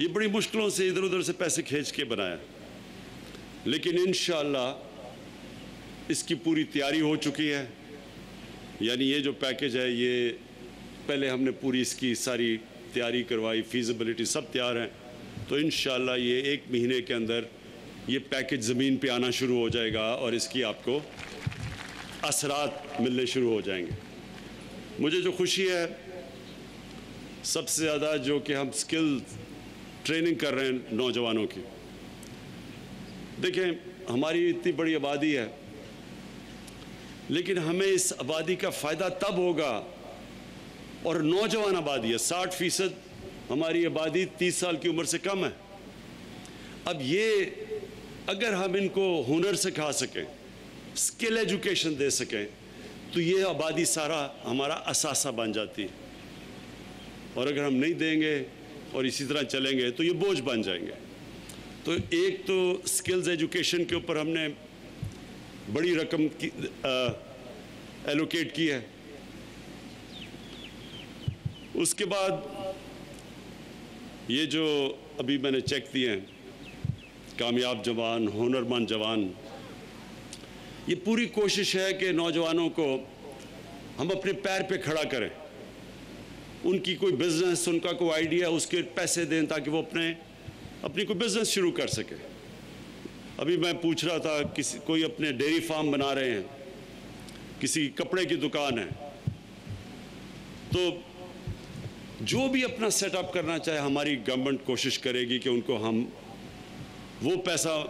یہ بڑی مشکلوں سے ادھر ادھر سے پیسے کھینچ کے بنایا، لیکن انشاءاللہ اس کی پوری تیاری ہو چکی ہے. یعنی یہ جو پیکج ہے یہ پہلے ہم نے پوری اس کی ساری تیاری کروائی، فیزیبلٹی سب تیار ہیں. تو انشاءاللہ یہ 1 مہینے کے اندر یہ پیکج زمین پہ آنا شروع ہو جائے گا اور اس کی آپ کو اثرات ملنے شروع ہو جائیں گے. مجھے جو خوشی ہے سب سے زیادہ جو کہ ہم سکل ٹریننگ کر رہے ہیں نوجوانوں کی. دیکھیں ہماری اتنی بڑی آبادی ہے، لیکن ہمیں اس آبادی کا فائدہ تب ہوگا، اور نوجوان آبادی ہے، 60% ہماری آبادی 30 سال کی عمر سے کم ہے. اب یہ اگر ہم ان کو ہنر سکھا سکیں، اسکل ایجوکیشن دے سکیں، تو یہ آبادی سارا ہمارا اثاثہ بن جاتی ہے. اور اگر ہم نہیں دیں گے اور اسی طرح چلیں گے تو یہ بوجھ بن جائیں گے. تو ایک تو اسکلز ایجوکیشن کے اوپر ہم نے بڑی رقم ایلوکیٹ کی ہے. اس کے بعد یہ جو ابھی میں نے چیک دیے ہیں، کامیاب جوان، ہنرمند جوان، یہ پوری کوشش ہے کہ نوجوانوں کو ہم اپنے پیر پہ کھڑا کریں. ان کی کوئی بزنس، ان کا کوئی آئیڈیا، اس کے پیسے دیں تاکہ وہ اپنی کوئی بزنس شروع کر سکے. ابھی میں پوچھ رہا تھا کوئی اپنے ڈیری فارم بنا رہے ہیں، کسی کپڑے کی دکان ہے، تو جو بھی اپنا سیٹ اپ کرنا چاہے ہماری گورنمنٹ کوشش کرے گی کہ ان کو ہم وہ پیسہ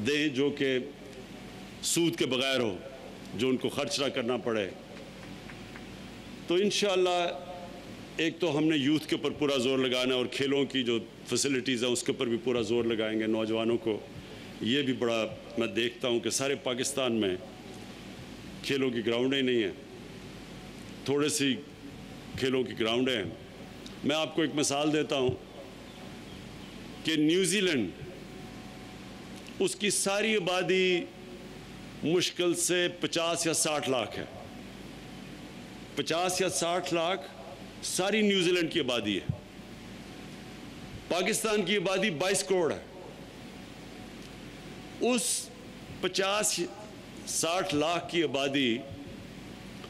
دیں جو کہ سود کے بغیر ہو، جو ان کو خرچ نہ کرنا پڑے. تو انشاءاللہ ایک تو ہم نے یوتھ کے اوپر پورا زور لگانا ہے، اور کھیلوں کی جو فیسلٹیز ہیں اس کے اوپر بھی پورا زور لگائیں گے. نوجوانوں کو یہ بھی بڑا، میں دیکھتا ہوں کہ سارے پاکستان میں کھیلوں کی گراؤنڈیں نہیں ہیں، تھوڑے سی کھیلوں کی گراؤنڈیں ہیں. میں آپ کو ایک مثال دیتا ہوں کہ نیوزی لینڈ، اس کی ساری آبادی مشکل سے 50 یا 60 لاکھ ہے. 50 یا 60 لاکھ ساری نیوزی لینڈ کی آبادی ہے. پاکستان کی آبادی 22 کروڑ ہے. اس 50-60 لاکھ کی آبادی،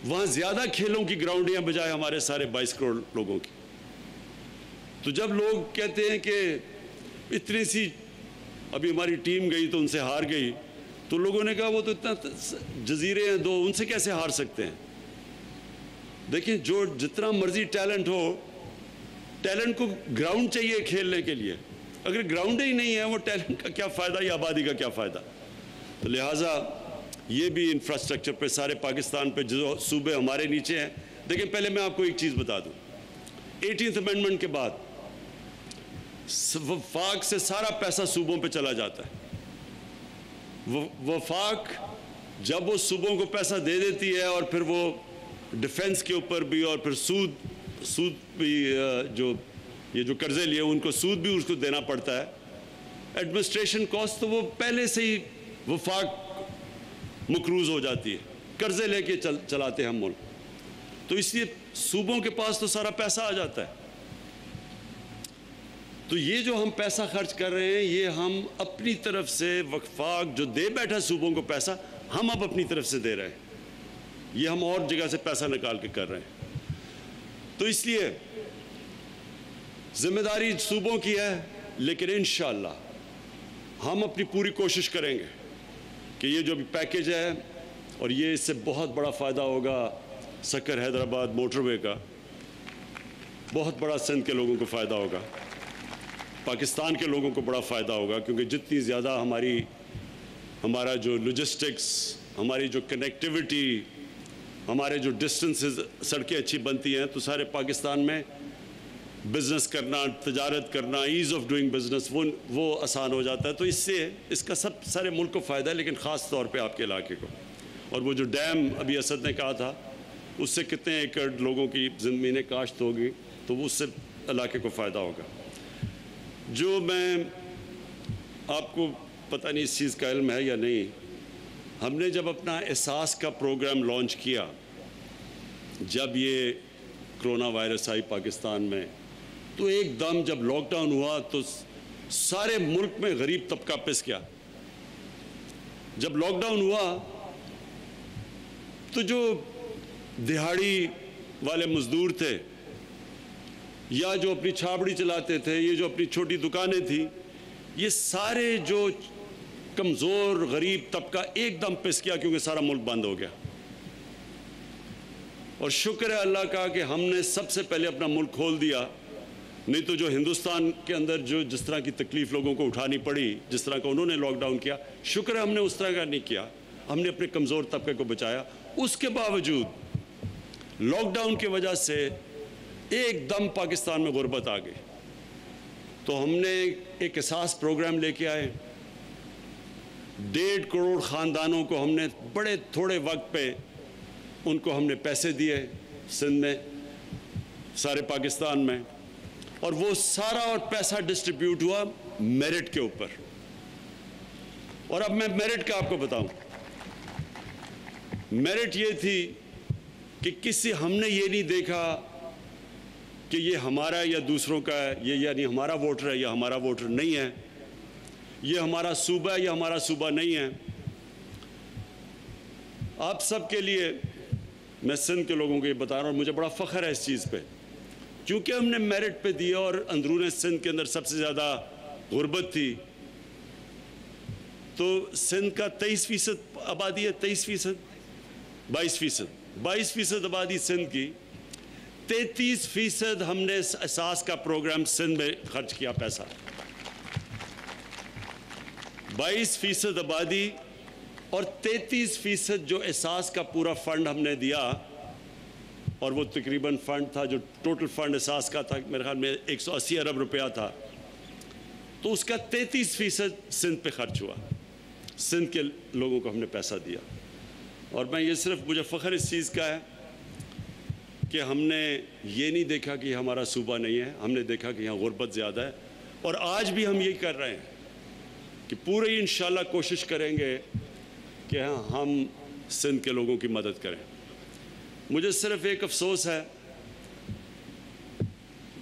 وہاں زیادہ کھیلوں کی گراؤنڈیں ہیں بجائے ہمارے سارے 22 کروڑ لوگوں کی. تو جب لوگ کہتے ہیں کہ اتنی سی، ابھی ہماری ٹیم گئی تو ان سے ہار گئی، تو لوگوں نے کہا وہ تو اتنا جزیرے ہیں 2، ان سے کیسے ہار سکتے ہیں. دیکھیں جو جتنا مرضی ٹیلنٹ ہو، ٹیلنٹ کو گراؤنڈ چاہیے کھیلنے کے لیے. اگر گراؤنڈ ہی نہیں ہے، وہ ٹیلنٹ کا کیا فائدہ یا آبادی کا کیا فائدہ. تو لہٰذا یہ بھی انفراسٹرکچر پہ سارے پاکستان پہ جو صوبے ہمارے نیچے ہیں. دیکھیں پہلے میں آپ کو ایک چیز بتا دوں، 18th امینڈمنٹ کے بعد وفاق سے سارا پیسہ صوبوں پہ چلا جاتا ہے. وفاق جب وہ صوبوں کو پیسہ دے دیتی ہے، اور پھر وہ ڈیفنس کے اوپر بھی، اور پھر سود بھی، یہ جو قرضے لیے ان کو سود بھی اس کو دینا پڑتا ہے. ایڈمنسٹریشن کاسٹ تو وہ پہلے سے ہی وفاق مقروض ہو جاتی ہے، قرضے لے کے چلاتے ہیں ہم ملک. تو اس لیے صوبوں کے پاس تو سارا پیسہ آ جاتا ہے. تو یہ جو ہم پیسہ خرچ کر رہے ہیں، یہ ہم اپنی طرف سے، وفاق جو دے بیٹھا صوبوں کو پیسہ، ہم اب اپنی طرف سے دے رہے ہیں. یہ ہم اور جگہ سے پیسہ نکال کے کر رہے ہیں. تو اس لیے ذمہ داری صوبوں کی ہے، لیکن انشاءاللہ ہم اپنی پوری کوشش کریں گے کہ یہ جو بھی پیکج ہے، اور یہ اس سے بہت بڑا فائدہ ہوگا سکر حیدرآباد موٹر وے کا، بہت بڑا سندھ کے لوگوں کو فائدہ ہوگا، پاکستان کے لوگوں کو بڑا فائدہ ہوگا. کیونکہ جتنی زیادہ ہمارا جو لاجسٹکس، ہماری جو کنیکٹیوٹی، ہمارے جو ڈسٹنسز، سڑکیں اچھی بنتی ہیں، تو سارے پاکستان میں بزنس کرنا، تجارت کرنا، ایز آف ڈوئنگ بزنس وہ آسان ہو جاتا ہے. تو اس سے اس کا سارے ملک کو فائدہ ہے، لیکن خاص طور پہ آپ کے علاقے کو. اور وہ جو ڈیم ابھی اسد نے کہا تھا، اس سے کتنے ایکڑ لوگوں کی زمینیں کاشت ہوگی، تو وہ اس سے علاقے کو فائدہ ہوگا. جو میں آپ کو پتہ نہیں اس چیز کا علم ہے یا نہیں، ہم نے جب اپنا احساس کا پروگرام لانچ کیا، جب یہ کرونا وائرس آئی پاکستان میں، تو ایک دم جب لاک ڈاؤن ہوا تو سارے ملک میں غریب طبقہ پس گیا. جب لاک ڈاؤن ہوا تو جو دہاڑی والے مزدور تھے یا جو اپنی چھاپڑی چلاتے تھے, یہ جو اپنی چھوٹی دکانیں تھیں, یہ سارے جو کمزور غریب طبقہ ایک دم پس گیا کیونکہ سارا ملک بند ہو گیا. اور شکر ہے اللہ کا کہ ہم نے سب سے پہلے اپنا ملک کھول دیا, نہیں تو جو ہندوستان کے اندر جو جس طرح کی تکلیف لوگوں کو اٹھانی پڑی, جس طرح کا انہوں نے لاک ڈاؤن کیا, شکر ہے ہم نے اس طرح کا نہیں کیا. ہم نے اپنے کمزور طبقے کو بچایا. اس کے باوجود لاک ڈاؤن کی وجہ سے ایک دم پاکستان میں غربت آ گئی. تو ہم نے ایک احساس پروگرام لے کے آئے. 1.5 کروڑ خاندانوں کو ہم نے بڑے تھوڑے وقت پہ ان کو ہم نے پیسے دیے سندھ میں, سارے پاکستان میں, اور وہ سارا اور پیسہ ڈسٹریبیوٹ ہوا میرٹ کے اوپر. اور اب میں میرٹ کا آپ کو بتاؤں. میرٹ یہ تھی کہ ہم نے یہ نہیں دیکھا کہ یہ ہمارا یا دوسروں کا ہے, یہ یعنی ہمارا ووٹر ہے یا ہمارا ووٹر نہیں ہے, یہ ہمارا صوبہ ہے یا ہمارا صوبہ نہیں ہے. آپ سب کے لیے میں سندھ کے لوگوں کو یہ بتا رہا ہوں, مجھے بڑا فخر ہے اس چیز پہ, کیونکہ ہم نے میرٹ پہ دیا اور اندرون سندھ کے اندر سب سے زیادہ غربت تھی. تو سندھ کا 23% آبادی ہے, 22% آبادی سندھ کی. 33% ہم نے احساس کا پروگرام سندھ میں خرچ کیا پیسہ. 22% آبادی اور 33% جو احساس کا پورا فنڈ ہم نے دیا, اور وہ تقریباً فنڈ تھا جو ٹوٹل فنڈ احساس کا تھا میرے خیال میں 180 ارب روپیہ تھا, تو اس کا 33% سندھ پہ خرچ ہوا. سندھ کے لوگوں کو ہم نے پیسہ دیا. اور میں یہ صرف مجھے فخر اس چیز کا ہے کہ ہم نے یہ نہیں دیکھا کہ یہ ہمارا صوبہ نہیں ہے, ہم نے دیکھا کہ یہاں غربت زیادہ ہے. اور آج بھی ہم یہی کر رہے ہیں کہ پورے انشاءاللہ کوشش کریں گے کہ ہم سندھ کے لوگوں کی مدد کریں. مجھے صرف ایک افسوس ہے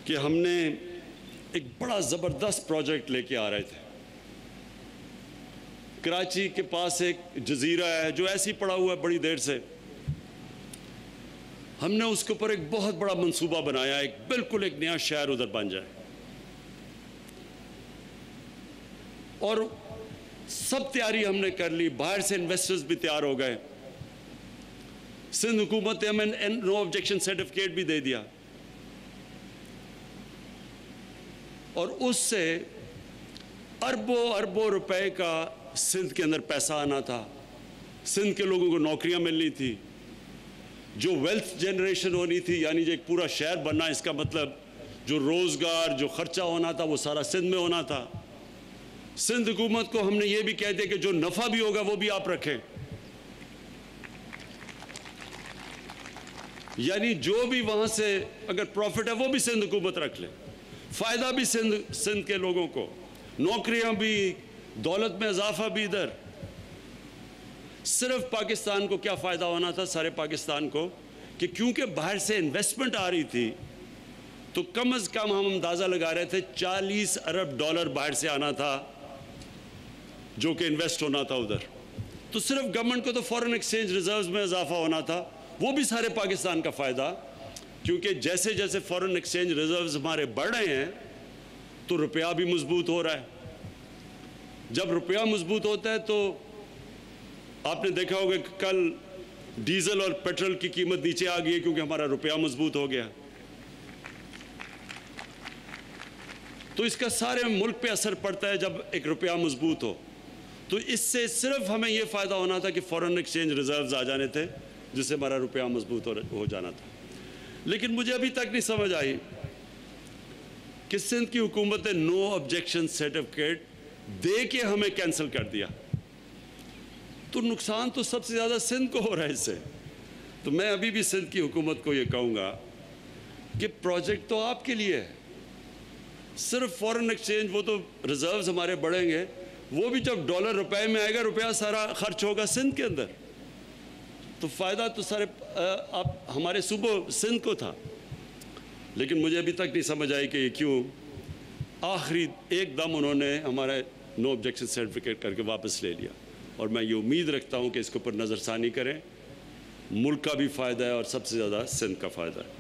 کہ ہم نے ایک بڑا زبردست پروجیکٹ لے کے آ رہے تھے. کراچی کے پاس ایک جزیرہ ہے جو ایسی پڑا ہوا ہے بڑی دیر سے. ہم نے اس کے اوپر ایک بہت بڑا منصوبہ بنایا, بالکل ایک نیا شہر ادھر بن جائے. اور سب تیاری ہم نے کر لی, باہر سے انویسٹرز بھی تیار ہو گئے. سندھ حکومت نے ہمیں نو آبجیکشن سرٹیفکیٹ بھی دے دیا. اور اس سے اربوں روپے کا سندھ کے اندر پیسہ آنا تھا. سندھ کے لوگوں کو نوکریاں ملنی تھی, جو ویلتھ جنریشن ہونی تھی, یعنی جو ایک پورا شہر بننا, اس کا مطلب جو روزگار جو خرچہ ہونا تھا وہ سارا سندھ میں ہونا تھا. سندھ حکومت کو ہم نے یہ بھی کہہ دیا کہ جو نفع بھی ہوگا وہ بھی آپ رکھیں, یعنی جو بھی وہاں سے اگر پروفٹ ہے وہ بھی سندھ حکومت رکھ لے. فائدہ بھی سندھ کے لوگوں کو, نوکریاں بھی, دولت میں اضافہ بھی ادھر. صرف پاکستان کو کیا فائدہ ہونا تھا, سارے پاکستان کو, کہ کیونکہ باہر سے انویسٹمنٹ آ رہی تھی تو کم از کم ہم اندازہ لگا رہے تھے 40 ارب ڈالر باہر سے آنا تھا جو کہ انویسٹ ہونا تھا ادھر. تو صرف گورنمنٹ کو تو فورن ایکسچینج ریزروز میں اضافہ ہونا تھا, وہ بھی سارے پاکستان کا فائدہ, کیونکہ جیسے جیسے فورن ایکسچینج ریزروز ہمارے بڑھ رہے ہیں تو روپیہ بھی مضبوط ہو رہا ہے. جب روپیہ مضبوط ہوتا ہے تو آپ نے دیکھا ہوگا کہ کل ڈیزل اور پیٹرول کی قیمت نیچے آ گئی ہے کیونکہ ہمارا روپیہ مضبوط ہو گیا. تو اس کا سارے ملک پہ اثر پڑتا ہے جب ایک روپیہ مضبوط ہو. تو اس سے صرف ہمیں یہ فائدہ ہونا تھا کہ فورن ایکسچینج ریزروز آ جانے تھے جس سے ہمارا روپیہ مضبوط ہو جانا تھا. لیکن مجھے ابھی تک نہیں سمجھ آئی کہ سندھ کی حکومت نے نو آبجیکشن سرٹیفکیٹ دے کے ہمیں کینسل کر دیا. تو نقصان تو سب سے زیادہ سندھ کو ہو رہا ہے اس سے. تو میں ابھی بھی سندھ کی حکومت کو یہ کہوں گا کہ پروجیکٹ تو آپ کے لیے ہے, صرف فورن ایکسچینج وہ تو ریزروز ہمارے بڑھیں گے, وہ بھی جب ڈالر روپے میں آئے گا, روپیہ سارا خرچ ہوگا سندھ کے اندر, تو فائدہ تو سارے ہمارے صوبہ سندھ کو تھا. لیکن مجھے ابھی تک نہیں سمجھ آئی کہ یہ کیوں آخری ایک دم انہوں نے ہمارا نو آبجیکشن سرٹیفکیٹ کر کے واپس لے لیا. اور میں یہ امید رکھتا ہوں کہ اس کے اوپر نظر ثانی کریں. ملک کا بھی فائدہ ہے اور سب سے زیادہ سندھ کا فائدہ ہے.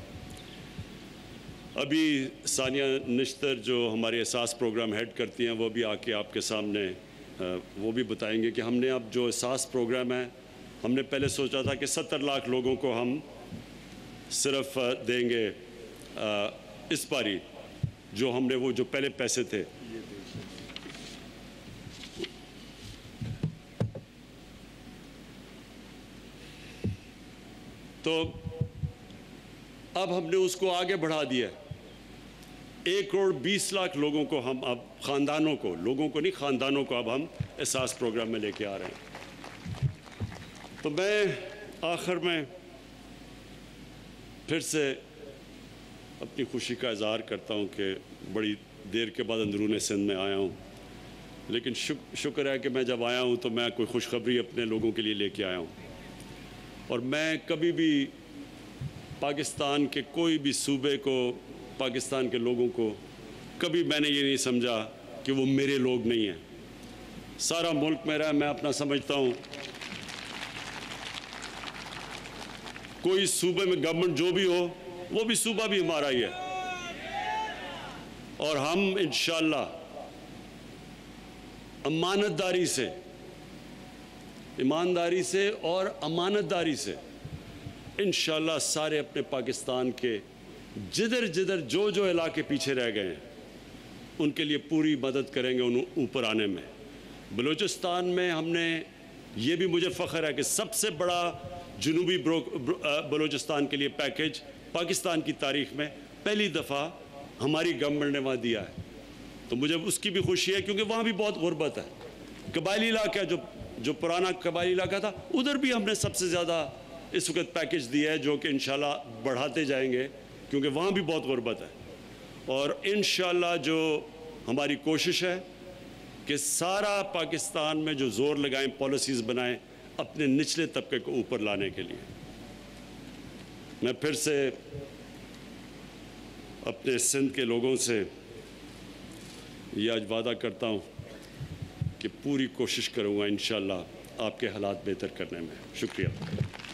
ابھی ثانیہ نشتر جو ہمارے احساس پروگرام ہیڈ کرتی ہیں وہ بھی آ کے آپ کے سامنے وہ بھی بتائیں گے کہ ہم نے اب جو احساس پروگرام ہے, ہم نے پہلے سوچا تھا کہ 70 لاکھ لوگوں کو ہم صرف دیں گے اس باری, جو ہم نے وہ جو پہلے پیسے تھے. تو اب ہم نے اس کو آگے بڑھا دیا. 1,20,00,000 لوگوں کو ہم اب خاندانوں کو, لوگوں کو نہیں خاندانوں کو اب ہم احساس پروگرام میں لے کے آ رہے ہیں. تو میں آخر میں پھر سے اپنی خوشی کا اظہار کرتا ہوں کہ بڑی دیر کے بعد اندرون سندھ میں آیا ہوں, لیکن شکر ہے کہ میں جب آیا ہوں تو میں کوئی خوشخبری اپنے لوگوں کے لیے لے کے آیا ہوں. اور میں کبھی بھی پاکستان کے کوئی بھی صوبے کو, پاکستان کے لوگوں کو کبھی میں نے یہ نہیں سمجھا کہ وہ میرے لوگ نہیں ہیں. سارا ملک میرا ہے. میں اپنا سمجھتا ہوں کوئی صوبے میں گورنمنٹ جو بھی ہو وہ بھی صوبہ بھی ہمارا ہی ہے. اور ہم انشاءاللہ امانتداری سے, ایمانداری سے اور امانتداری سے انشاءاللہ سارے اپنے پاکستان کے جدھر جدھر جو جو علاقے پیچھے رہ گئے ہیں ان کے لیے پوری مدد کریں گے ان اوپر آنے میں. بلوچستان میں ہم نے, یہ بھی مجھے فخر ہے کہ سب سے بڑا جنوبی بلوچستان کے لیے پیکیج پاکستان کی تاریخ میں پہلی دفعہ ہماری گورنمنٹ نے وہاں دیا ہے. تو مجھے اس کی بھی خوشی ہے کیونکہ وہاں بھی بہت غربت ہے. قبائلی علاقہ جو پرانا قبائلی علاقہ تھا ادھر بھی ہم نے سب سے زیادہ اس وقت پیکیج دیا ہے, جو کہ انشاءاللہ بڑھاتے جائیں گے کیونکہ وہاں بھی بہت غربت ہے. اور انشاءاللہ جو ہماری کوشش ہے کہ سارا پاکستان میں جو زور لگائیں, پالیسیز بنائیں اپنے نچلے طبقے کو اوپر لانے کے لیے. میں پھر سے اپنے سندھ کے لوگوں سے یہ آج وعدہ کرتا ہوں کہ پوری کوشش کروں گا انشاءاللہ آپ کے حالات بہتر کرنے میں. شکریہ.